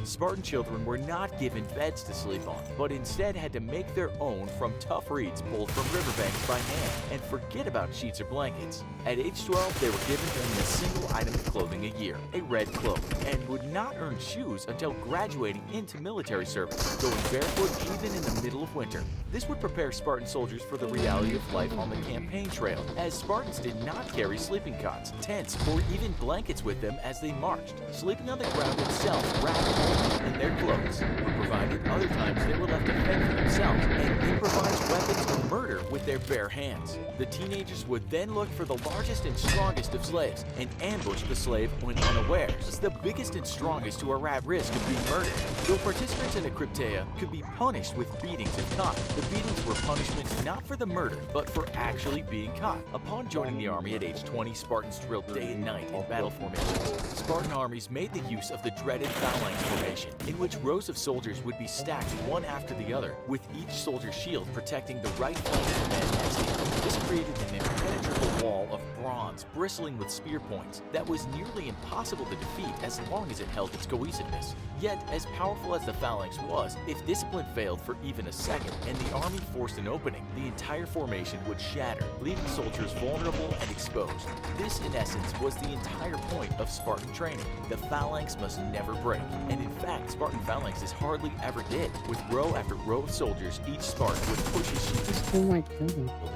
Spartan children were not given beds to sleep on, but instead had to make their own from tough reeds pulled from riverbanks by hand, and forget about sheets or blankets. At age 12, they were given only a single item of clothing a year, a red cloak, and would not earn shoes until graduating into military service, going barefoot even in the middle of winter. This would prepare Spartan soldiers for the reality of life on the campaign trail, as Spartans did not carry sleeping cots, tents, or even blankets with them as they marched. Sleeping on the ground itself, wrapped only in their clothes, were provided. Other times they were left to fend for themselves and improvise weapons or murder with their bare hands. The teenagers would then look for the largest and strongest of slaves and ambush the slave when unawares. The biggest and strongest who are at risk of being murdered. Though participants in a crypteia could be punished with beatings if caught, the beatings were punishments not for the murder, but for actually being caught. Upon joining the army at age 20, Spartans drilled day and night in battle formations. Spartan armies made the use of the dreaded phalanx formation, in which rows of soldiers would be stacked one after the other, with each soldier's shield protecting the right flank of the man next to him. This created an impenetrable wall of bronze bristling with spear points that was nearly impossible to defeat as long as it held its cohesiveness. Yet, as powerful as the phalanx was, if discipline failed for even a second and the army forced an opening, the entire formation would shatter, leaving soldiers vulnerable and exposed. This, in essence, was the entire point of Spartan training. The phalanx must never break, and in fact, Spartan phalanxes hardly ever did. With row after row of soldiers, each Spartan would push his shield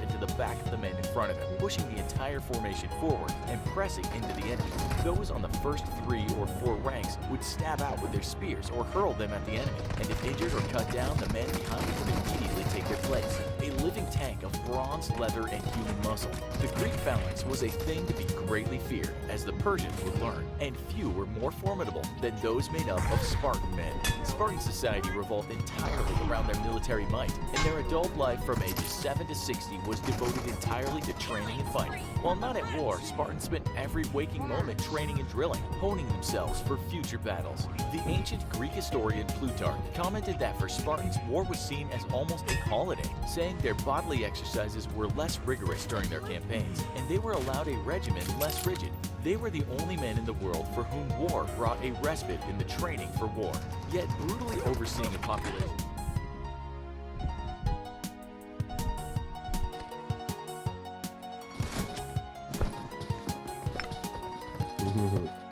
into the back of the men in front of him, pushing the entire formation forward and pressing into the enemy. Those on the first 3 or 4 ranks would stab out with their spears or hurl them at the enemy, and if injured or cut down, the men behind would immediately take their place. A living tank of bronze, leather, and human muscle. The Greek phalanx was a thing to be greatly feared, as the Persians would learn, and few were more formidable than those made up of Spartan men. Spartan society revolved entirely around their military might, and their adult life from ages 7 to 60 was devoted entirely to training and fighting. While not at war, Spartans spent every waking moment training and drilling, honing themselves for future battles. The ancient Greek historian Plutarch commented that for Spartans, war was seen as almost a holiday, saying their bodily exercises were less rigorous during their campaigns, and they were allowed a regimen less rigid. They were the only men in the world for whom war brought a respite in the training for war, yet brutally overseeing a population. Mhm.